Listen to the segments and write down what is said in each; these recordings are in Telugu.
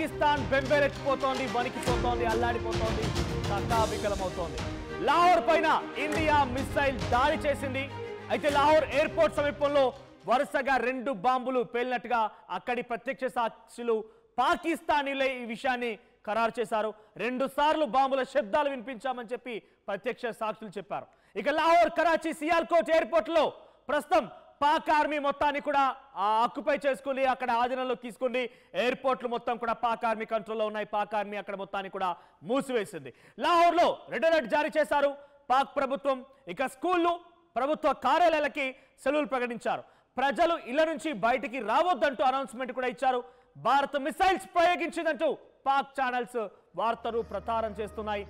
పాకిస్తాన్ బెంబేలెత్తిపోతోంది, వణికిపోతోంది, అల్లాడిపోతోంది, కకావికలమవుతోంది. లాహోర్ పైన ఇండియా మిసైల్ దాడి చేసింది. అయితే లాహోర్ ఎయిర్పోర్ట్ సమీపంలో వరుసగా 2 బాంబులు పేలినట్టుగా అక్కడి ప్రత్యక్ష సాక్షులు పాకిస్తానీలే ఈ విషయాన్ని ఖరారు చేశారు. 2 సార్లు బాంబుల శబ్దాలు వినిపించామని చెప్పి ప్రత్యక్ష సాక్షులు చెప్పారు. ఇక లాహోర్, కరాచీ, సియాల్కోట్ ఎయిర్పోర్ట్ లో ప్రస్తుతం పాక్ ఆర్మీ మొత్తాన్ని కూడా ఆక్యుపై చేసుకుని అక్కడ ఆధీనంలో తీసుకుని ఎయిర్పోర్ట్లు మొత్తం కూడా పాక్ ఆర్మీ కంట్రోల్లో ఉన్నాయి. పాక్ ఆర్మీ అక్కడ మొత్తాన్ని కూడా మూసివేసింది. లాహోర్ లో రెడ్ అలర్ట్ జారీ చేశారు పాక్ ప్రభుత్వం. ఇక స్కూళ్లు, ప్రభుత్వ కార్యాలయాలకి సెలవులు ప్రకటించారు. ప్రజలు ఇళ్ల నుంచి బయటికి రావద్దంటూ అనౌన్స్మెంట్ కూడా ఇచ్చారు. భారత్ మిసైల్స్ ప్రయోగించిందంటూ పాక్ ఛానల్స్ వార్తలు ప్రసారం చేస్తున్నాయి.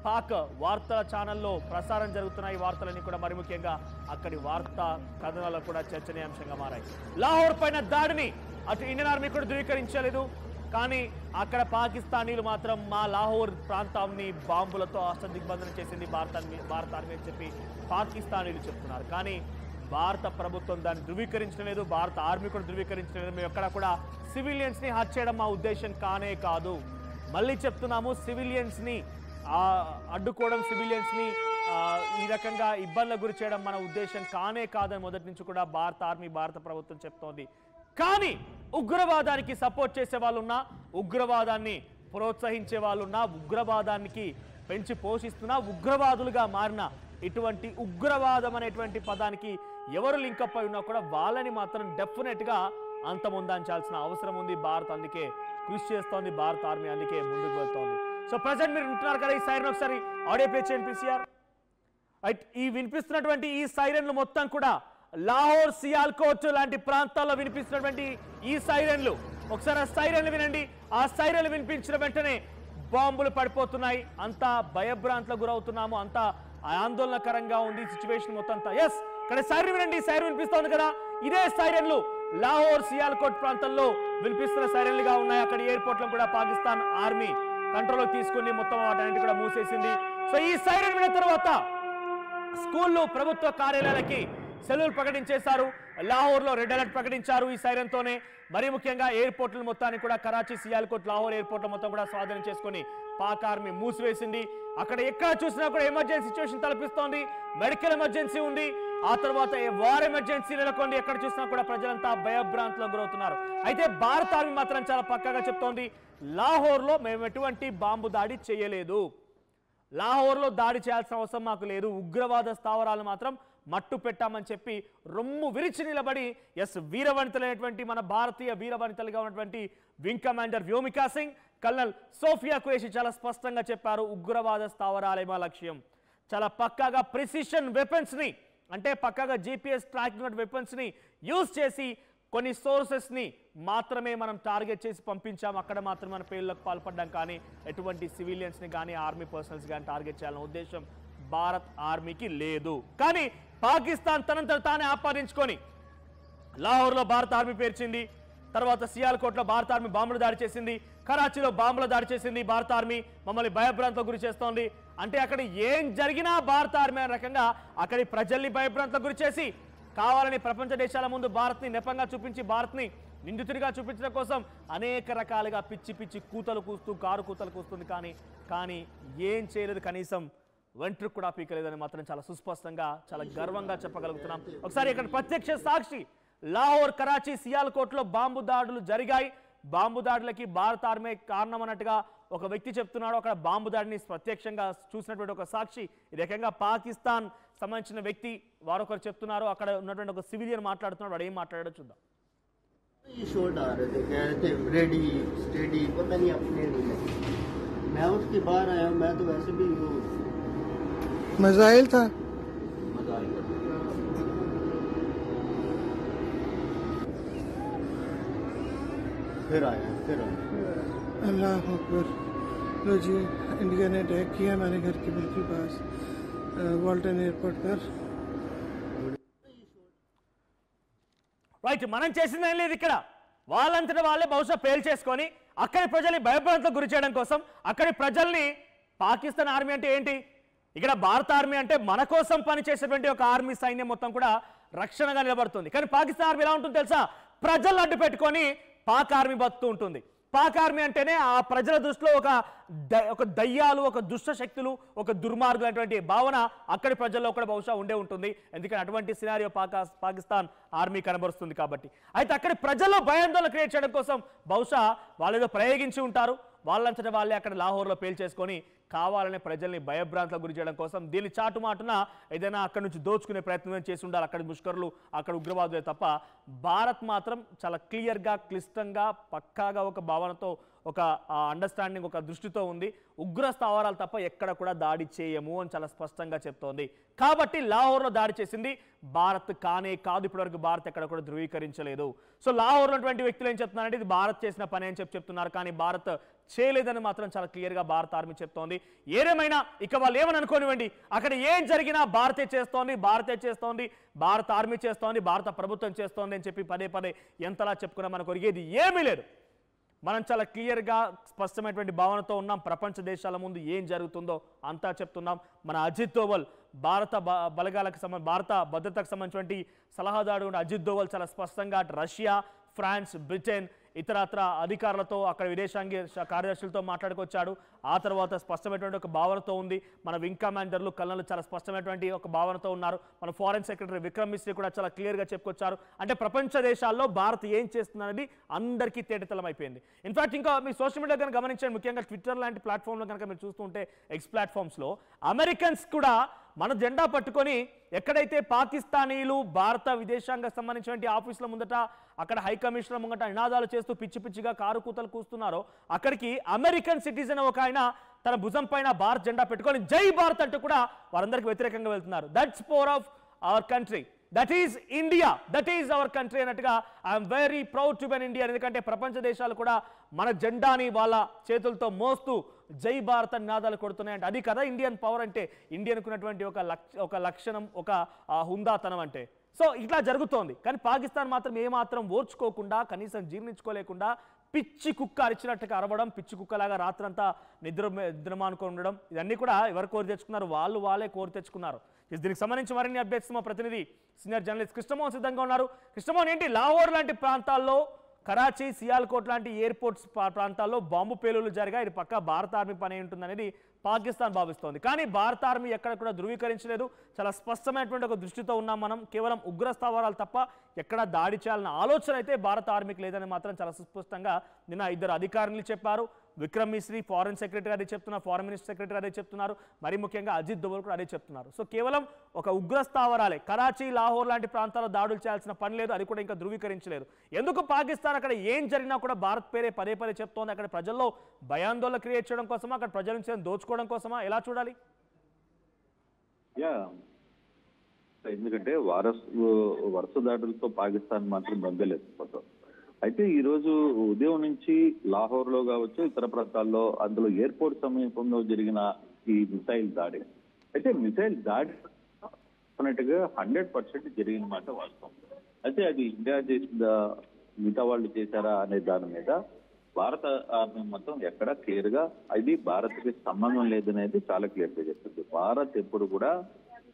పాక్ వార్తల ఛానల్లో ప్రసారం జరుగుతున్నాయి. వార్తలన్నీ కూడా మరి ముఖ్యంగా అక్కడి వార్తా కథనాలు కూడా చర్చనీయాంశంగా మారాయి. లాహోర్ పైన దాడిని అటు ఇండియన్ ఆర్మీ కూడా ధృవీకరించలేదు. కానీ అక్కడ పాకిస్తానీలు మాత్రం మా లాహోర్ ప్రాంతాన్ని బాంబులతో అష్టదిగ్బంధన చేసింది భారత ఆర్మీ అని చెప్పి పాకిస్తానీలు చెప్తున్నారు. కానీ భారత ప్రభుత్వం దాన్ని ధృవీకరించడం లేదు, భారత ఆర్మీ కూడా ధృవీకరించడం లేదు. మేము ఎక్కడ కూడా సివిలియన్స్ ని హత్య చేయడం మా ఉద్దేశం కానే కాదు. మళ్ళీ చెప్తున్నాము, సివిలియన్స్ ని అడ్డుకోవడం, సివిలియన్స్ ని ఈ రకంగా ఇబ్బందులకు గురి చేయడం మన ఉద్దేశం కానే కాదని మొదటి నుంచి కూడా భారత ఆర్మీ, భారత ప్రభుత్వం చెప్తోంది. కానీ ఉగ్రవాదానికి సపోర్ట్ చేసే వాళ్ళున్నా, ఉగ్రవాదాన్ని ప్రోత్సహించే వాళ్ళున్నా, ఉగ్రవాదానికి పెంచి పోషిస్తున్నా, ఉగ్రవాదులుగా మారిన ఇటువంటి ఉగ్రవాదం అనేటువంటి పదానికి ఎవరు లింకప్ అయి ఉన్నా కూడా వాళ్ళని మాత్రం డెఫినెట్ గా అంతమొందించాల్సిన అవసరం ఉంది. భారత్ అందుకే కృషి చేస్తోంది, భారత ఆర్మీ అందుకే ముందుకు వెళ్తోంది. సో ప్రజెంట్ మీరు వింటున్నారు కదా ఈ సైరన్, ఒకసారి ఆడియో ప్లే చేయండి పీసీఆర్. రైట్, ఈ వినిపిస్తున్నటువంటి ఈ సైరన్లు మొత్తం కూడా లాహోర్, సియాల్కోట్ లాంటి ప్రాంతాల్లో వినిపిస్తున్నటువంటి ఈ సైరన్లు, ఒకసారి ఆ సైరన్లు వినండి. ఆ సైరన్లు వినిపించిన వెంటనే బాంబులు పడిపోతున్నాయి. అంతా భయభ్రాంతులకు గురవుతున్నాము, అంతా ఆందోళనకరంగా ఉంది సిచ్యువేషన్ మొత్తం అంతా. ఎస్, ఇక్కడ సైరన్ వినండి, సైరన్ వినిపిస్తోంది కదా, ఇదే సైరన్లు లాహోర్, సియాల్కోట్ ప్రాంతంలో వినిపిస్తున్న సైరన్లుగా ఉన్నాయి. అక్కడ ఎయిర్పోర్ట్ లో కూడా పాకిస్తాన్ ఆర్మీ కంట్రోల్ తీసుకుని మొత్తం వాటన్నింటి కూడా మూసేసింది. సో ఈ సైరన్ విన్న తర్వాత స్కూళ్ళు, ప్రభుత్వ కార్యాలయాలకి సెలవులు ప్రకటించేశారు. లాహోర్ లో రెడ్ అలర్ట్ ప్రకటించారు ఈ సైరన్ తోనే. మరి ముఖ్యంగా ఎయిర్పోర్ట్ల మొత్తాన్ని కూడా కరాచీ, సియాల్కోట్, లాహోర్ ఎయిర్పోర్ట్ల మొత్తం కూడా స్వాధీనం చేసుకుని పాక్ ఆర్మీ మూసివేసింది. అక్కడ ఎక్కడ చూసినా కూడా ఎమర్జెన్సీ సిచ్యువేషన్ తలపిస్తోంది. మెడికల్ ఎమర్జెన్సీ ఉంది, ఆ తర్వాత వార్ ఎమర్జెన్సీ నెలకొంది. ఎక్కడ చూసినా కూడా ప్రజలంతా భయభ్రాంతులకు గురవుతున్నారు. అయితే భారత ఆర్మీ మాత్రం చాలా పక్కాగా చెప్తోంది, లాహోర్ లో మేము ఎటువంటి బాంబు దాడి చేయలేదు, లాహోర్ లో దాడి చేయాల్సిన అవసరం మాకు లేదు, ఉగ్రవాద స్థావరాలు మాత్రం మట్టు పెట్టామని చెప్పి రొమ్ము విరిచి నిలబడి ఎస్ వీరవనితలైనటువంటి మన భారతీయ వీరవనితలుగా ఉన్నటువంటి wing commander Vyomika Singh, colonel Sofia Qureshi చాలా స్పష్టంగా చెప్పారు, ఉగ్రవాద స్థావరాలే మా లక్ష్యం. చాలా పక్కాగా ప్రిసిషన్ వెపన్స్ ని, అంటే పక్కాగా GPS ట్రాకింగ్ వెపన్స్ ని యూజ్ చేసి కొన్ని సోర్సెస్ ని మాత్రమే మనం టార్గెట్ చేసి పంపించాం. అక్కడ మాత్రం మన పేర్లకు పాల్పడ్డాం. కానీ ఎటువంటి సివిలియన్స్ ని కానీ ఆర్మీ పర్సనల్స్ కానీ టార్గెట్ చేయాలన్న ఉద్దేశం భారత్ ఆర్మీకి లేదు. కానీ పాకిస్తాన్ తనంతట తానే ఆపాదించుకొని లాహోర్ లో భారత ఆర్మీ పేర్చింది, తర్వాత సియాల్కోట్ లో భారత ఆర్మీ బాంబులు దాడి చేసింది, కరాచీలో బాంబులు దాడి చేసింది. భారత ఆర్మీ మమ్మల్ని భయభ్రాంతులకు గురి చేస్తోంది. అంటే అక్కడ ఏం జరిగినా భారత ఆర్మీ అనే రకంగా అక్కడి ప్రజల్ని భయభ్రాంతులకు గురి చేసి కావాలని ప్రపంచ దేశాల ముందు భారత్ని నెపంగా చూపించి, భారత్ని నిందితుడిగా చూపించడం కోసం అనేక రకాలుగా పిచ్చి పిచ్చి కూతలు కూస్తూ, కారు కూతలు కూస్తుంది. కానీ ఏం చేయలేదు, కనీసం వెంట్రుకు కూడా పీకలేదని మాత్రం చాలా సుస్పష్టంగా, చాలా గర్వంగా చెప్పగలుగుతున్నాం. ఒకసారి ఇక్కడ ప్రత్యక్ష సాక్షి, లాహోర్, కరాచీ, సియాల్కోట్ లో బాంబు దాడులు జరిగాయి. బాంబు దాడులకి భారత ఆర్మీ కారణం అన్నట్టుగా ఒక వ్యక్తి చెప్తున్నాడు. అక్కడ బాంబు దాడిని ప్రత్యక్షంగా చూసినటువంటి ఒక సాక్షి, ఈ రకంగా పాకిస్తాన్ సంబంధించిన వ్యక్తి వారొకరు చెప్తున్నారు. అక్కడ ఉన్నటువంటి ఒక సివిలియన్ మాట్లాడుతున్నాడు, వాడు ఏం మాట్లాడాడో చూద్దాం. मिसाइल था, फिर आया अल्लाह अकबर। लो जी, इंडिया ने अटैक किया हमारे घर के बिल्कुल पास वाल्टन एयरपोर्ट पर। రైట్, మనం చేసిందేం లేదు. ఇక్కడ వాళ్ళంతటా వాళ్ళే బహుశా పేల్ చేసుకొని అక్కడి ప్రజల్ని భయభ్రాంతులకు గురి చేయడం కోసం, అక్కడి ప్రజల్ని, పాకిస్తాన్ ఆర్మీ అంటే ఏంటి, ఇక్కడ భారత ఆర్మీ అంటే మన కోసం పనిచేసేటువంటి ఒక ఆర్మీ సైన్యం మొత్తం కూడా రక్షణగా నిలబడుతుంది. కానీ పాకిస్తాన్ ఆర్మీ ఎలా ఉంటుంది తెలుసా, ప్రజలను అడ్డు పెట్టుకొని పాక్ ఆర్మీ బతుకుతూ ఉంటుంది. పాక్ ఆర్మీ అంటేనే ఆ ప్రజల దృష్టిలో ఒక దయ్యాలు, ఒక దుష్ట శక్తులు, ఒక దుర్మార్గులు అనేటువంటి భావన అక్కడి ప్రజల్లో కూడా బహుశా ఉండే ఉంటుంది. ఎందుకంటే అటువంటి సినారియో పాకిస్తాన్ ఆర్మీ కనబరుస్తుంది కాబట్టి. అయితే అక్కడి ప్రజల్లో భయాందోళన క్రియేట్ చేయడం కోసం బహుశా వాళ్ళు ఏదో ప్రయోగించి ఉంటారు. వాళ్ళంతటా వాళ్ళే అక్కడ లాహోర్లో పేల్చేసుకొని కావాలనే ప్రజల్ని భయభ్రాంతులకు గురి చేయడం కోసం దీన్ని చాటుమాటున ఏదైనా అక్కడి నుంచి దోచుకునే ప్రయత్నం చేసి ఉండాలి అక్కడి ముష్కరులు, అక్కడ ఉగ్రవాదులే తప్ప భారత్ మాత్రం చాలా క్లియర్గా, క్లిష్టంగా, పక్కాగా ఒక భావనతో, ఒక అండర్స్టాండింగ్, ఒక దృష్టితో ఉంది. ఉగ్ర స్థావరాలు తప్ప ఎక్కడ కూడా దాడి చేయము అని చాలా స్పష్టంగా చెప్తోంది. కాబట్టి లాహోర్లో దాడి చేసింది భారత్ కానే కాదు. ఇప్పటివరకు భారత్ ఎక్కడ కూడా ధృవీకరించలేదు. సో లాహోర్లో ఉన్నటువంటి వ్యక్తులు ఏం చెప్తున్నారంటే ఇది భారత్ చేసిన పని అని చెప్తున్నారు. కానీ భారత్ చేయలేదని మాత్రం చాలా క్లియర్గా భారత ఆర్మీ చెప్తోంది. ఏదేమైనా ఇక వాళ్ళు ఏమని అనుకోనివ్వండి, అక్కడ ఏం జరిగినా భారతే చేస్తోంది, భారత ఆర్మీ చేస్తోంది, భారత ప్రభుత్వం చేస్తోంది అని చెప్పి పదే పదే ఎంతలా చెప్పుకున్నా మనకు ఒరిగేది ఏమీ లేదు. మనం చాలా క్లియర్గా, స్పష్టమైనటువంటి భావనతో ఉన్నాం. ప్రపంచ దేశాల ముందు ఏం జరుగుతుందో అంతా చెప్తున్నాం. మన అజిత్ దోవల్ భారత భారత భద్రతకు సంబంధించినటువంటి సలహాదారు అజిత్ దోవల్ చాలా స్పష్టంగా రష్యా, ఫ్రాన్స్, బ్రిటన్, ఇతరత్ర అధికారులతో, అక్కడ విదేశాంగ కార్యదర్శులతో మాట్లాడుకొచ్చాడు. ఆ తర్వాత స్పష్టమైనటువంటి ఒక భావనతో ఉంది. మన వింగ్ కమాండర్లు, కల్నలు చాలా స్పష్టమైనటువంటి ఒక భావనతో ఉన్నారు. మన ఫారెన్ సెక్రటరీ విక్రమ్ మిశ్రీ కూడా చాలా క్లియర్గా చెప్పుకొచ్చారు. అంటే ప్రపంచ దేశాల్లో భారత్ ఏం చేస్తుందనేది అందరికీ తేటతెల్లం అయిపోయింది. ఇన్ఫాక్ట్ ఇంకా మీ సోషల్ మీడియా కనుక గమనించండి, ముఖ్యంగా ట్విట్టర్ లాంటి ప్లాట్ఫామ్లో కనుక మీరు చూస్తుంటే, ఎక్స్ ప్లాట్ఫామ్స్లో అమెరికన్స్ కూడా మన జెండా పట్టుకొని ఎక్కడైతే పాకిస్తానీలు భారత విదేశాంగ సంబంధించినటువంటి ఆఫీసుల ముందట, అక్కడ హై కమిషనర్ ముంగట నినాదాలు చేస్తూ పిచ్చి పిచ్చిగా కారు కూతలు కూస్తున్నారో, అక్కడికి అమెరికన్ సిటిజన్ ఒక ఆయన తన భుజం పైన భారత్ జెండా పెట్టుకొని జై భారత్ అంటూ కూడా వారందరికీ వ్యతిరేకంగా వెళ్తున్నారు. That's power of our country, that is India, that is our country అన్నట్టుగా I'm very proud to be an Indian. ఎందుకంటే ప్రపంచ దేశాలు కూడా మన జెండాని వాళ్ళ చేతులతో మోస్తూ జై భారత్ నినాదాలు కొడుతున్నాయంటే అది కదా ఇండియన్ పవర్ అంటే, ఇండియన్కు ఉన్నటువంటి ఒక లక్షణం, ఒక హుందాతనం అంటే. సో ఇట్లా జరుగుతోంది. కానీ పాకిస్తాన్ మాత్రం ఏమాత్రం ఓర్చుకోకుండా, కనీసం జీర్ణించుకోలేకుండా పిచ్చి కుక్క అరిచినట్టుగా అరవడం, పిచ్చి కుక్కలాగా రాత్రంతా నిద్రమానుకొని ఉండడం, ఇవన్నీ కూడా ఎవరు కోరి తెచ్చుకున్నారు? వాళ్ళే కోరి తెచ్చుకున్నారు. దీనికి సంబంధించి మరిన్ని అప్డేట్స్ మా ప్రతినిధి సీనియర్ జర్నలిస్ట్ కృష్ణమోహన్ సిద్ధంగా ఉన్నారు. కృష్ణమోహన్, ఏంటి లాహోర్ లాంటి ప్రాంతాల్లో, కరాచీ, సియాల్కోట్ లాంటి ఎయిర్పోర్ట్స్ ప్రాంతాల్లో బాంబు పేలులు జరిగాయి. ఇది పక్కా భారత ఆర్మీ పని ఉంటుందనేది పాకిస్తాన్ భావిస్తోంది. కానీ భారత ఆర్మీ ఎక్కడ కూడా ధృవీకరించలేదు. చాలా స్పష్టమైనటువంటి ఒక దృష్టితో ఉన్నాం మనం. కేవలం ఉగ్ర స్థావరాలు తప్ప ఎక్కడ దాడి చేయాలన్న ఆలోచన అయితే భారత ఆర్మీకి లేదని మాత్రం చాలా సుస్పష్టంగా నిన్న ఇద్దరు అధికారులు చెప్పారు. విక్రమ్ మిశ్రీ ఫారెన్ సెక్రటరీ అదే చెప్తున్నారు, ఫారెన్ మినిస్టర్ సెక్రటరీ అదే చెప్తున్నారు, మరి ముఖ్యంగా అజిత్ దోవల్ కూడా అదే చెప్తున్నారు. సో కేవలం ఒక ఉగ్ర స్థావరాలే, కరాచీ, లాహోర్ లాంటి ప్రాంతాల్లో దాడులు చేయాల్సిన పని లేదు, అది కూడా ఇంకా ధృవీకరించలేదు. ఎందుకు పాకిస్తాన్ అక్కడ ఏం జరిగినా కూడా భారత్ పేరే పదే పదే చెప్తోంది? అక్కడ ప్రజల్లో భయాందోళన క్రియేట్ చేయడం కోసమా, అక్కడ ప్రజల నుంచి దోచుకోవడం కోసమా, ఎలా చూడాలి? ఎందుకంటే వరుస దాడులతో పాకిస్తాన్ మాత్రం బద్దలేదు. అయితే ఈ రోజు ఉదయం నుంచి లాహోర్ లో కావచ్చు, ఇతర ప్రాంతాల్లో, అందులో ఎయిర్పోర్ట్ సమీపంలో జరిగిన ఈ మిసైల్ దాడి, అయితే మిసైల్ దాడి అన్నట్టుగా 100% జరిగిన మాట వాస్తవం. అయితే అది ఇండియా చేసిందా, మిగతా వాళ్ళు చేశారా అనే దాని మీద భారత ఆర్మీ మొత్తం ఎక్కడ క్లియర్ గా అది భారత్కి సంబంధం లేదనేది చాలా క్లియర్ గా చెప్తుంది. భారత్ ఎప్పుడు కూడా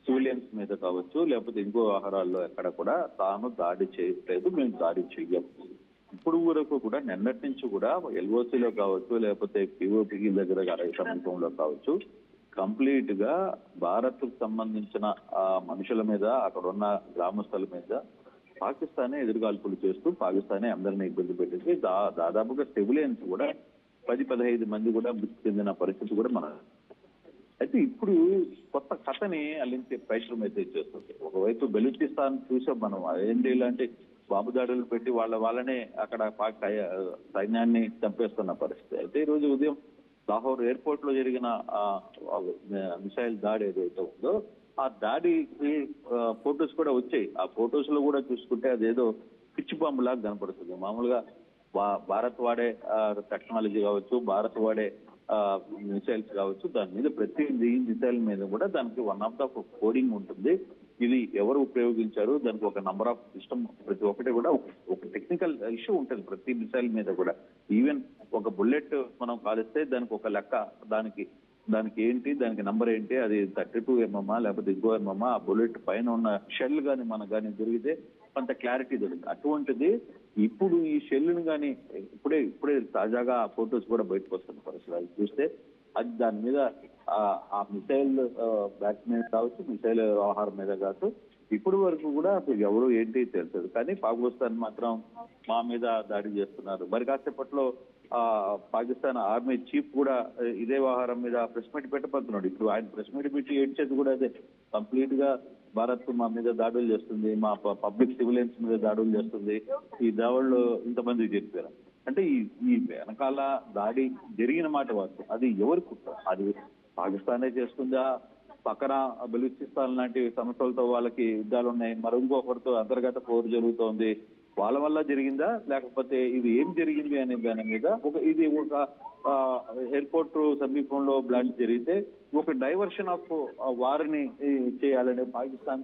సివిలియన్స్ మీద కావచ్చు, లేకపోతే ఇంకో ఆహారాల్లో ఎక్కడ కూడా తాను దాడి చేయట్లేదు, మేము దాడి చెయ్యము. ఇప్పుడు వరకు కూడా నిన్నటి నుంచి కూడా ఎల్ఓసిలో కావచ్చు, లేకపోతే పిఓపి దగ్గర సమీపంలో కావచ్చు, కంప్లీట్ గా భారత్ కు సంబంధించిన మనుషుల మీద, అక్కడ ఉన్న గ్రామస్తుల మీద పాకిస్తానే ఎదురుగాల్పులు చేస్తూ పాకిస్తానే అందరినీ ఇబ్బంది పెట్టింది. దాదాపుగా సివిలియన్స్ కూడా 10-15 మంది కూడా మృతి చెందిన పరిస్థితి కూడా మన. అయితే ఇప్పుడు కొత్త కథని అల్లించే ప్రయత్నం అయితే చేస్తుంది. ఒకవైపు బెలూచిస్తాన్ చూసాం మనం, ఏంటి ఇలాంటి బాంబు దాడులు పెట్టి వాళ్ళనే అక్కడ పాక్ సైన్యాన్ని చంపేస్తున్న పరిస్థితి. అయితే ఈ రోజు ఉదయం లాహోర్ ఎయిర్పోర్ట్ లో జరిగిన మిసైల్ దాడి ఏదైతే ఉందో, ఆ దాడి ఫొటోస్ కూడా వచ్చాయి. ఆ ఫొటోస్ లో కూడా చూసుకుంటే అదేదో పిచ్చి బాంబు లాగా కనపడుతుంది. మామూలుగా భారత్ వాడే టెక్నాలజీ కావచ్చు, భారత్ వాడే మిసైల్స్ కావచ్చు, దాని మీద ప్రతి మిసైల్ మీద కూడా దానికి వన్ ఆఫ్ ద కోడింగ్ ఉంటుంది. ఇది ఎవరు ఉపయోగించారు, దానికి ఒక నంబర్ ఆఫ్ సిస్టమ్, ప్రతి ఒక్కటి కూడా ఒక టెక్నికల్ ఇష్యూ ఉంటుంది ప్రతి మిసైల్ మీద కూడా. ఈవెన్ ఒక బుల్లెట్ మనం కాలిస్తే దానికి ఒక లెక్క, దానికి ఏంటి, దానికి నంబర్ ఏంటి, అది 32 mm లేకపోతే ఇంకో ఆ బుల్లెట్ పైన ఉన్న షెల్ కానీ మనకు కానీ దొరికితే కొంత క్లారిటీ దొరికింది. అటువంటిది ఇప్పుడు ఈ షెల్లును కానీ ఇప్పుడే తాజాగా ఆ ఫొటోస్ కూడా బయటకు వస్తున్న పరిస్థితి. అది చూస్తే అది దాని మీద ఆ మిసైల్ బ్యాట్ మీద కావచ్చు, మిసైల్ వ్యవహారం మీద కావచ్చు, ఇప్పటి వరకు కూడా అసలు ఎవరు ఏంటి తెలుసు. కానీ పాకిస్తాన్ మాత్రం మా మీద దాడి చేస్తున్నారు. మరి కాసేపట్లో పాకిస్తాన్ ఆర్మీ చీఫ్ కూడా ఇదే వ్యవహారం మీద ప్రెస్ మీట్ పెట్టబోతున్నాడు. ఇప్పుడు ఆయన ప్రెస్ మీట్ పెట్టి ఏడ్చేది కూడా అదే, కంప్లీట్ గా భారత్ మా మీద దాడులు చేస్తుంది, మా పబ్లిక్ సివిలియన్స్ మీద దాడులు చేస్తుంది, ఈ దాడులు ఇంతమంది చెప్పారు. అంటే ఈ వెనకాల దాడి జరిగిన మాట వాస్తవం. అది ఎవరు కుట్ర? అది పాకిస్తానే చేస్తుందా? పక్కన బలూచిస్తాన్ లాంటి సంస్థలతో వాళ్ళకి యుద్ధాలు ఉన్నాయి, మరి ఇంకొకరితో అంతర్గత పోరు జరుగుతోంది, వాళ్ళ వల్ల జరిగిందా లేకపోతే ఇది ఏం జరిగింది అనే దాని మీద ఇది ఒక ఎయిర్పోర్ట్ సమీపంలో బ్లాస్ట్ జరిగితే ఒక డైవర్షన్ ఆఫ్ వారిని చేయాలనే పాకిస్తాన్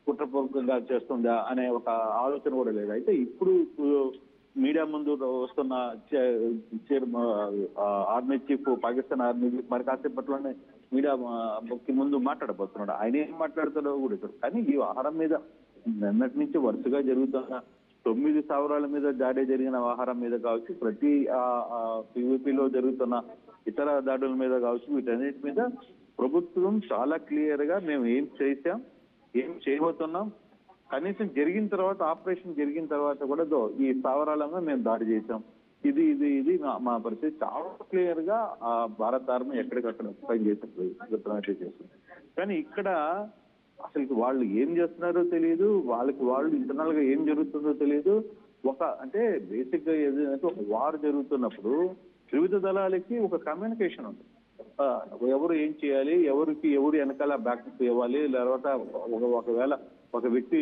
కుట్రపూర్వకంగా చేస్తుందా అనే ఒక ఆలోచన కూడా లేదు. అయితే ఇప్పుడు మీడియా ముందు వస్తున్న army chief, Pakistan army chief మరి కాసేపట్లోనే మీడియా ముందు మాట్లాడబోతున్నాడు. ఆయన ఏం మాట్లాడుతాడో కూడా. కానీ ఈ ఆహారం మీద నిన్నటి నుంచి వరుసగా జరుగుతున్న 9 స్థావరాల మీద దాడి జరిగిన వ్యవహారం మీద కావచ్చు, ప్రతి పీవీపీలో జరుగుతున్న ఇతర దాడుల మీద కావచ్చు, వీటన్నిటి మీద ప్రభుత్వం చాలా క్లియర్ గా మేము ఏం చేశాం, ఏం చేయబోతున్నాం, కనీసం జరిగిన తర్వాత ఆపరేషన్ జరిగిన తర్వాత కూడా ఈ స్థావరాలను మేము దాడి చేశాం, ఇది ఇది ఇది మా పరిస్థితి చాలా క్లియర్ గా భారత ఆర్మీ ఎక్కడికక్కడ చేస్తుంది. కానీ ఇక్కడ అసలు వాళ్ళు ఏం చేస్తున్నారో తెలియదు, వాళ్ళు ఇంటర్నల్ గా ఏం జరుగుతుందో తెలియదు. అంటే బేసిక్ గా ఏదంటే ఒక వార్ జరుగుతున్నప్పుడు వివిధ దళాలకి ఒక కమ్యూనికేషన్ ఉంది. ఎవరు ఏం చేయాలి, ఎవరు వెనకాల బ్యాకప్ ఇవ్వాలి, తర్వాత ఒకవేళ ఒక వ్యక్తి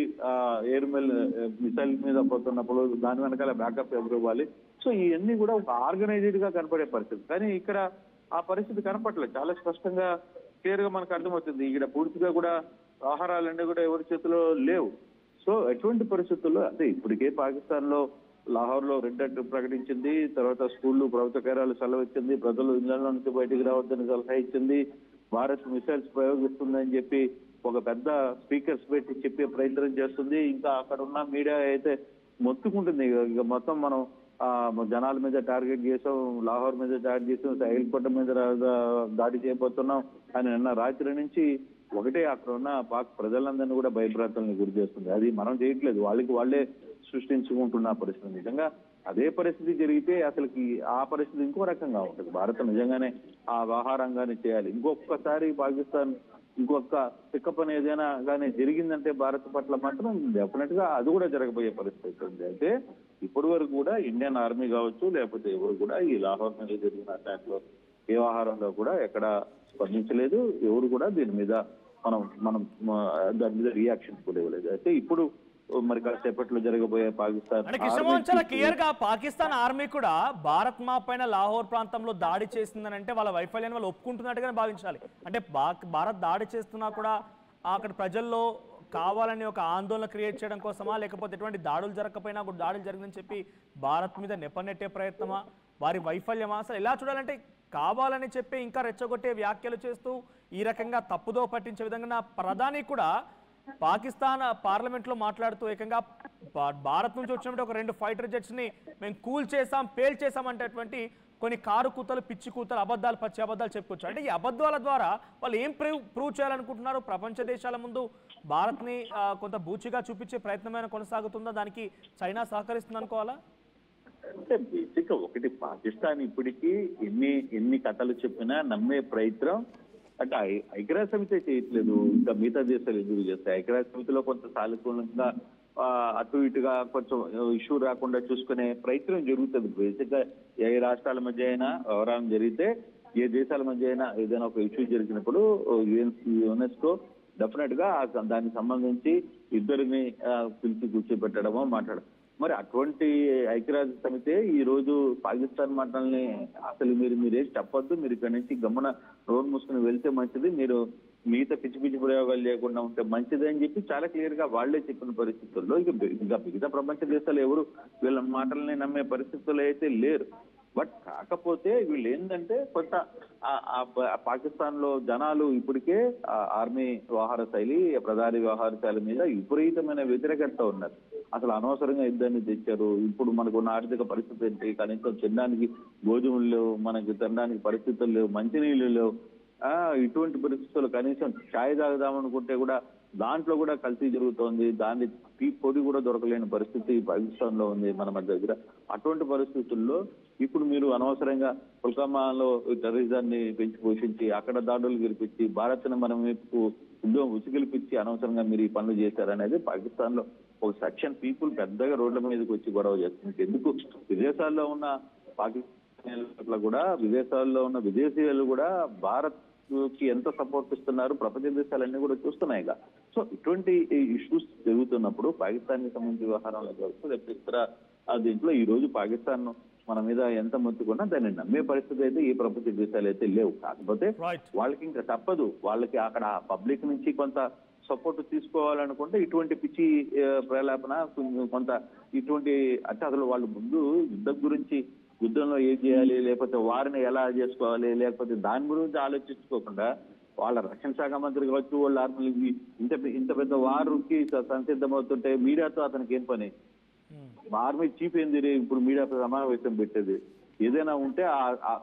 మిసైల్ మీద పోతున్నప్పుడు దాని వెనకాల బ్యాకప్ ఎవరు ఇవ్వాలి. సో ఇవన్నీ కూడా ఒక ఆర్గనైజ్డ్ గా కనపడే పరిస్థితి. కానీ ఇక్కడ ఆ పరిస్థితి కనపడలేదు. చాలా స్పష్టంగా క్లియర్ గా మనకు అర్థమవుతుంది. ఇక్కడ పూర్తిగా కూడా ఆహారాలన్నీ కూడా ఎవరి చేతిలో లేవు. సో ఎటువంటి పరిస్థితుల్లో అంటే ఇప్పటికే పాకిస్తాన్ లో లాహోర్ లో రెడ్ అలర్ట్ ప్రకటించింది, తర్వాత స్కూళ్లు ప్రభుత్వ కార్యాలు సెలవు ఇచ్చింది, ప్రజలు ఇళ్లలో నుంచి బయటికి రావద్దని సలహా ఇచ్చింది, భారత్ మిసైల్స్ ప్రయోగిస్తుందని చెప్పి ఒక పెద్ద స్పీకర్స్ పెట్టి చెప్పే ప్రయత్నం చేస్తుంది. ఇంకా అక్కడ ఉన్న మీడియా అయితే మొత్తుకుంటుంది, ఇక మొత్తం మనం జనాల మీద టార్గెట్ చేసాం, లాహోర్ మీద దాడి చేసాం, ఎయిర్పోర్ట్ మీద దాడి చేయబోతున్నాం అని నిన్న రాత్రి నుంచి ఒకటే అక్కడ ఉన్న పాక్ ప్రజలందరినీ కూడా భయభ్రాంతులను గురి చేస్తుంది. అది మనం చేయట్లేదు, వాళ్ళే సృష్టించుకుంటున్న పరిస్థితి. నిజంగా అదే పరిస్థితి జరిగితే అసలుకి ఆ పరిస్థితి ఇంకో రకంగా ఉంటుంది. భారత్ నిజంగానే ఆ వ్యవహారంగానే చేయాలి. ఇంకొకసారి పాకిస్తాన్ ఇంకొక పికప్ అని ఏదైనా కానీ జరిగిందంటే భారత్ పట్ల మాత్రం డెఫినెట్ గా అది కూడా జరగబోయే పరిస్థితి ఉంది. అయితే ఇప్పటి వరకు కూడా ఇండియన్ ఆర్మీ కావచ్చు, లేకపోతే ఎవరు కూడా ఈ లాహోర్ మీద జరిగిన అటాక్ లో ఏ వ్యవహారంలో కూడా ఎక్కడ స్పందించలేదు. ఎవరు కూడా దీని మీద మనం దాని మీద రియాక్షన్ కూడా ఇవ్వలేదు. అయితే ఇప్పుడు మరి కాసేపట్లో జరగబోయే పాకిస్తాన్ చాలా క్లియర్ గా పాకిస్తాన్ ఆర్మీ కూడా భారత్ మా పైన లాహోర్ ప్రాంతంలో దాడి చేసిందని అంటే వాళ్ళ వైఫల్యాన్ని వాళ్ళు ఒప్పుకుంటున్నట్టుగానే భావించాలి. అంటే భారత్ దాడి చేస్తున్నా కూడా అక్కడ ప్రజల్లో కావాలని ఒక ఆందోళన క్రియేట్ చేయడం కోసమా, లేకపోతే ఎటువంటి దాడులు జరగకపోయినా కూడా దాడులు జరిగిందని చెప్పి భారత్ మీద నెపనెట్టే ప్రయత్నమా, వారి వైఫల్యమా? అసలు ఎలా చూడాలంటే కావాలని చెప్పి ఇంకా రెచ్చగొట్టే వ్యాఖ్యలు చేస్తూ ఈ రకంగా తప్పుదో పట్టించే విధంగా ప్రధాని కూడా పాకిస్తాన్ పార్లమెంట్లో మాట్లాడుతూ ఏకంగా భారత్ నుంచి వచ్చినప్పుడు ఒక 2 ఫైటర్ జెట్స్ ని మేము కూల్ చేసాం, పేల్ చేసాం అంటే కొన్ని కారు కూతలు, పిచ్చి కూతలు, అబద్ధాలు, పచ్చి అబద్ధాలు చెప్పుకోవచ్చు. అంటే ఈ అబద్ధాల ద్వారా వాళ్ళు ఏం ప్రూవ్ చేయాలనుకుంటున్నారు? ప్రపంచ దేశాల ముందు భారత్ని కొంత బూచిగా చూపించే ప్రయత్నమైన కొనసాగుతుందా? దానికి చైనా సహకరిస్తుంది అనుకోవాలా? అంటే బేసిక్ ఒకటి, పాకిస్తాన్ ఇప్పటికీ ఎన్ని కథలు చెప్పినా నమ్మే ప్రయత్నం అంటే ఐక్యరాజ్య సమితి చేయట్లేదు, ఇంకా మిగతా దేశాలు ఎదురు చేస్తాయి. ఐక్యరాజ్య సమితిలో కొంత సానుకూలంగా అటు ఇటుగా కొంచెం ఇష్యూ రాకుండా చూసుకునే ప్రయత్నం జరుగుతుంది. బేసిక్ గా ఏ రాష్ట్రాల మధ్య అయినా వ్యవహారం జరిగితే, ఏ దేశాల మధ్య అయినా ఏదైనా ఒక ఇష్యూ జరిగినప్పుడు యునెస్కో డెఫినెట్ గా దానికి సంబంధించి ఇద్దరిని పిలిచి కూర్చోబెట్టడమో మాట్లాడడం. మరి అటువంటి ఐక్యరాజ్య సమితి ఈ రోజు పాకిస్తాన్ మాటల్ని అసలు మీరేం చెప్పొద్దు, మీరు ఇక్కడ నుంచి గమ్మున రోడ్ మూసుకుని వెళ్తే మంచిది, మీరు మిగతా పిచ్చి ప్రయోగాలు లేకుండా ఉంటే మంచిది అని చెప్పి చాలా క్లియర్ గా వాళ్లే చెప్పిన పరిస్థితుల్లో ఇంకా మిగతా ప్రపంచ దేశాలు ఎవరు వీళ్ళ మాటల్ని నమ్మే పరిస్థితుల్లో అయితే లేరు. బట్ కాకపోతే వీళ్ళు ఏంటంటే కొంత పాకిస్తాన్ లో జనాలు ఇప్పటికే ఆర్మీ వ్యవహార శైలి, ప్రధాని వ్యవహార శైలి మీద విపరీతమైన వ్యతిరేకత ఉన్నారు. అసలు అనవసరంగా యుద్ధాన్ని తెచ్చారు. ఇప్పుడు మనకున్న ఆర్థిక పరిస్థితి ఏంటి, కనీసం తినడానికి గోధుమలు లేవు, మనకి తినడానికి పరిస్థితులు లేవు, మంచినీళ్ళు లేవు. ఇటువంటి పరిస్థితుల్లో కనీసం ఛాయ్ తాగుదామనుకుంటే కూడా దాంట్లో కూడా కల్తీ జరుగుతోంది. దాన్ని టీ పొడి కూడా దొరకలేని పరిస్థితి పాకిస్తాన్ లో ఉంది మన దగ్గర. అటువంటి పరిస్థితుల్లో ఇప్పుడు మీరు అనవసరంగా పుల్వామాలో టెర్రరిజాన్ని పెంచి పోషించి అక్కడ దాడులు గెలిపించి భారత్ను మనం వైపు ఉసిగెలిపించి అనవసరంగా మీరు ఈ పనులు చేశారనేది పాకిస్తాన్ లో ఒక సెక్షన్ పీపుల్ పెద్దగా రోడ్ల మీదకి వచ్చి గొడవ చేస్తుంది. ఎందుకు విదేశాల్లో ఉన్న పాకిస్తాన్ కూడా విదేశాల్లో ఉన్న విదేశీయులు కూడా భారత్ కి ఎంత సపోర్ట్ ఇస్తున్నారు ప్రపంచ దేశాలన్నీ కూడా చూస్తున్నాయిగా. సో ఇటువంటి ఇష్యూస్ జరుగుతున్నప్పుడు పాకిస్తాన్ కి సంబంధించిన వ్యవహారంలో కావచ్చు లేకపోతే ఇతర దీంట్లో ఈ రోజు పాకిస్తాన్ మన మీద ఎంత మొత్తుకున్నా దాన్ని నమ్మే పరిస్థితి అయితే ఈ ప్రపంచ దేశాలు అయితే లేవు. కాకపోతే వాళ్ళకి ఇంకా తప్పదు, వాళ్ళకి అక్కడ పబ్లిక్ నుంచి కొంత సపోర్ట్ తీసుకోవాలనుకుంటే ఇటువంటి పిచ్చి ప్రలాపన కొంత ఇటువంటి అంటే అసలు వాళ్ళు ముందు యుద్ధం గురించి యుద్ధంలో ఏం చేయాలి, లేకపోతే వారిని ఎలా చేసుకోవాలి, లేకపోతే దాని గురించి ఆలోచించుకోకుండా వాళ్ళ రక్షణ శాఖ మంత్రి కావచ్చు, వాళ్ళ ఆర్మీ ఇంత పెద్ద వారుకి సంసిద్ధమవుతుంటే మీడియాతో అతనికి ఏం పని? ఆర్మీ చీఫ్ ఏంది ఇప్పుడు మీడియాతో సమావేశం పెట్టేది? ఏదైనా ఉంటే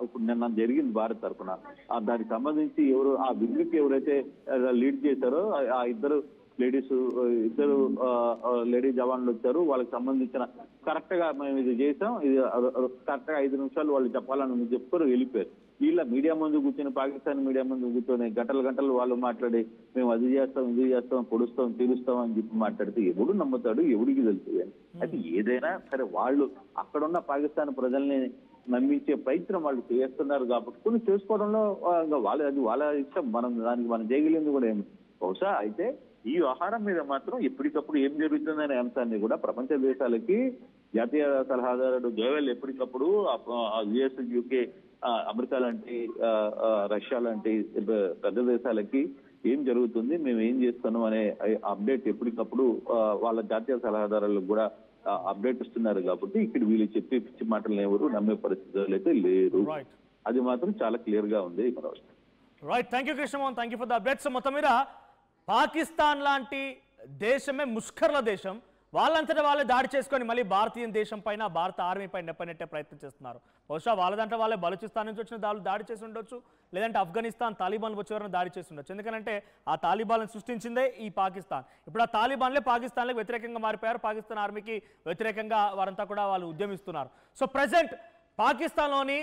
ఇప్పుడు నిన్న జరిగింది భారత్ తరఫున దానికి సంబంధించి ఎవరు ఆ విగ్గుకి ఎవరైతే లీడ్ చేశారో ఆ ఇద్దరు లేడీ జవాన్లు వచ్చారు. వాళ్ళకి సంబంధించిన కరెక్ట్ గా మేము ఇది చేసాం, ఇది కరెక్ట్ గా 5 నిమిషాలు వాళ్ళు చెప్పాలని చెప్పారు, వెళ్ళిపోయారు. వీళ్ళ మీడియా ముందు కూర్చొని పాకిస్తాన్ మీడియా ముందు కూర్చొని గంటలు వాళ్ళు మాట్లాడి మేము అది చేస్తాం ఇది చేస్తాం పొడుస్తాం తీరుస్తాం అని చెప్పి మాట్లాడితే ఎవడు నమ్ముతాడు, ఎవడికి తెలుస్తుంది? అయితే ఏదైనా సరే వాళ్ళు అక్కడున్న పాకిస్తాన్ ప్రజల్ని నమ్మించే ప్రయత్నం వాళ్ళు చేస్తున్నారు కాబట్టి కొన్ని చేసుకోవడంలో వాళ్ళ ఇష్టం. మనం చేయగలిగింది కూడా ఏమి బహుశా. అయితే ఈ వ్యవహారం మీద మాత్రం ఎప్పటికప్పుడు ఏం జరుగుతుందనే అంశాన్ని కూడా ప్రపంచ దేశాలకి జాతీయ సలహాదారుడు జోవెల్ ఎప్పటికప్పుడు యుఎస్, యూకే, అమెరికా లాంటి రష్యా లాంటి పెద్ద దేశాలకి ఏం జరుగుతుంది, మేము ఏం చేస్తున్నాం అనే అప్డేట్ ఎప్పటికప్పుడు వాళ్ళ జాతీయ సలహాదారులకు కూడా అప్డేట్ ఇస్తున్నారు. కాబట్టి ఇక్కడ వీళ్ళు చెప్పే పిచ్చి మాటలను ఎవరు నమ్మే పరిస్థితులు అయితే లేరు. అది మాత్రం చాలా క్లియర్ గా ఉంది. Right, thank you Krishnamohan, thank you for the updates. మొత్తం మీద పాకిస్తాన్ లాంటి దేశమే ముష్కర్ల దేశం, వాళ్ళంతటా వాళ్ళే దాడి చేసుకొని మళ్ళీ భారతీయ దేశం పైన భారత ఆర్మీ పైన నెప్పనెట్టే ప్రయత్నం చేస్తున్నారు. బహుశా వాళ్ళదంటే వాళ్ళే బలూచిస్తాన్ నుంచి వచ్చిన దాడి చేసి ఉండొచ్చు, లేదంటే ఆఫ్ఘనిస్తాన్ తాలిబాన్లు వచ్చేవారిని దాడి చేసి ఉండొచ్చు. ఎందుకంటే ఆ తాలిబాన్లను సృష్టించిందే ఈ పాకిస్తాన్. ఇప్పుడు ఆ తాలిబాన్లే పాకిస్తాన్లకు వ్యతిరేకంగా మారిపోయారు, పాకిస్తాన్ ఆర్మీకి వ్యతిరేకంగా వారంతా కూడా వాళ్ళు ఉద్యమిస్తున్నారు. సో ప్రజెంట్ పాకిస్తాన్లోని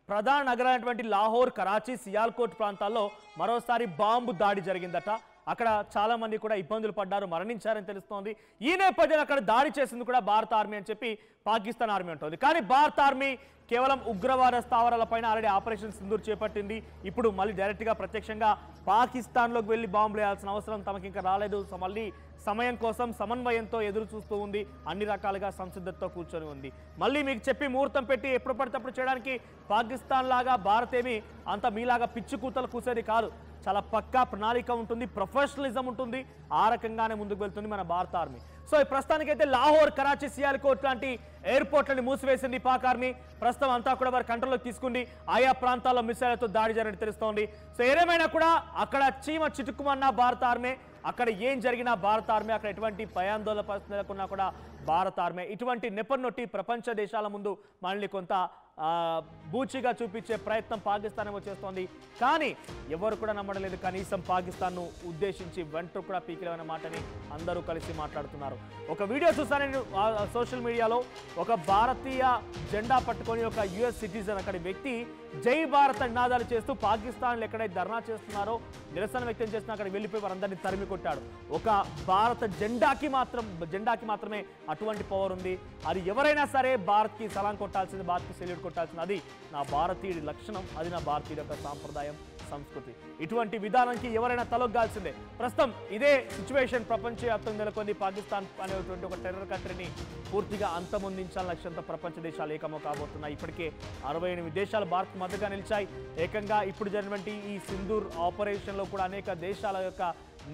ప్రధాన నగరాలైనటువంటి లాహోర్, కరాచీ, సియాల్కోట్ ప్రాంతాల్లో మరోసారి బాంబు దాడి జరిగిందట. అక్కడ చాలా మంది కూడా ఇబ్బందులు పడ్డారు, మరణించారని తెలుస్తోంది. ఈ నేపథ్యంలో అక్కడ దాడి చేసింది కూడా భారత ఆర్మీ అని చెప్పి పాకిస్తాన్ ఆర్మీ అంటోంది. కానీ భారత ఆర్మీ కేవలం ఉగ్రవాద స్థావరాలపైన ఆల్రెడీ ఆపరేషన్ సింధూర్ చేపట్టింది. ఇప్పుడు మళ్ళీ డైరెక్ట్గా ప్రత్యక్షంగా పాకిస్తాన్లోకి వెళ్ళి బాంబులు వేయాల్సిన అవసరం తమకి ఇంకా రాలేదు. మళ్ళీ సమయం కోసం సమన్వయంతో ఎదురు చూస్తూ ఉంది, అన్ని రకాలుగా సంసిద్ధతతో కూర్చొని ఉంది. మళ్ళీ మీకు చెప్పి ముహూర్తం పెట్టి ఎప్పుడు పడితే చేయడానికి పాకిస్తాన్ లాగా భారత్ ఏమి అంత మీలాగా పిచ్చి కూతలు కూసేది కాదు. చాలా పక్కా ప్రణాళిక ఉంటుంది, ప్రొఫెషనలిజం ఉంటుంది. ఆ రకంగానే ముందుకు వెళ్తుంది మన భారత ఆర్మీ. సో ఈ ప్రస్తుతానికైతే లాహోర్, కరాచీ, సియాల్కోట్ లాంటి ఎయిర్పోర్ట్లని మూసివేసింది పాక్ ఆర్మీ. ప్రస్తుతం అంతా కూడా వారి కంట్రోల్లోకి తీసుకుంది. ఆయా ప్రాంతాల్లో మిసైళ్లతో దాడి జరిగినట్టు తెలుస్తోంది. సో ఏదేమైనా కూడా అక్కడ చీమ చిటుక్కుమన్న భారత ఆర్మీ, అక్కడ ఏం జరిగినా భారత ఆర్మీ, అక్కడ ఎటువంటి భయాందోళన పరిస్థితులకున్నా కూడా భారత ఆర్మీ ఇటువంటి నెపన్నొట్టి ప్రపంచ దేశాల ముందు మళ్ళీ కొంత బూచిగా చూపించే ప్రయత్నం పాకిస్తాన్ ఏమో చేస్తోంది. కానీ ఎవరు కూడా నమ్మడలేదు. కనీసం పాకిస్తాన్ను ఉద్దేశించి వెంట్రు కూడా పీకిలేవన్న మాటని అందరూ కలిసి మాట్లాడుతున్నారు. ఒక వీడియో చూసాను నేను సోషల్ మీడియాలో, ఒక భారతీయ జెండా పట్టుకొని ఒక యుఎస్ సిటిజన్ అక్కడి వ్యక్తి జై భారత్ నినాదాలు చేస్తూ పాకిస్తాన్లో ఎక్కడైతే ధర్నా చేస్తున్నారో, నిరసన వ్యక్తం చేస్తున్నా అక్కడ వెళ్ళిపోయి వారందరినీ తరిమి కొట్టాడు. ఒక భారత జెండాకి మాత్రమే అటువంటి పవర్ ఉంది. అది ఎవరైనా సరే భారత్కి సలాం కొట్టాల్సింది, భారత్కి సెల్యూట్ కొట్టాల్సింది. అది నా భారతీయుడి లక్షణం, అది నా భారతీయుడి యొక్క సాంప్రదాయం, సంస్కృతి. ఇటువంటి విధానానికి ఎవరైనా తలొగ్గాల్సిందే. ప్రస్తుతం ఇదే సిచ్యువేషన్ ప్రపంచవ్యాప్తంగా నెలకొంది. పాకిస్తాన్ అనేటువంటి ఒక టెర్రర్ కంట్రీని పూర్తిగా అంతమొందించాలని లక్ష్యంతో ప్రపంచ దేశాలు ఏకమో కాబోతున్నాయి. ఇప్పటికే 68 దేశాలు భారత్ మద్దతుగా నిలిచాయి. ఏకంగా ఇప్పుడు జరిగినటువంటి ఈ సింధూర్ ఆపరేషన్లో కూడా అనేక దేశాల యొక్క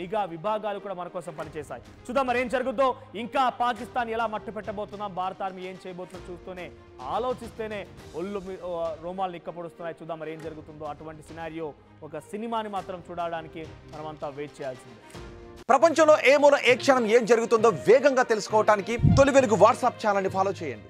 నిఘా విభాగాలు కూడా మన కోసం పనిచేశాయి. చూద్దాం మరి ఏం జరుగుతుందో. ఇంకా పాకిస్తాన్ ఎలా మట్టు పెట్టబోతున్నాం, భారత ఆర్మీ ఏం చేయబోతుందో చూస్తూనే ఆలోచిస్తేనే ఒళ్ళు రోమాలు నిక్కపొడుస్తున్నాయి. చూద్దాం మరి ఏం జరుగుతుందో. అటువంటి సినారియో ఒక సినిమాని మాత్రం చూడడానికి మనమంతా వెయిట్ చేయాల్సిందే. ప్రపంచంలో ఏ మూల ఏ క్షణం ఏం జరుగుతుందో వేగంగా తెలుసుకోవడానికి తొలి వెలుగు వాట్సాప్ ఛానల్ని ఫాలో చేయండి.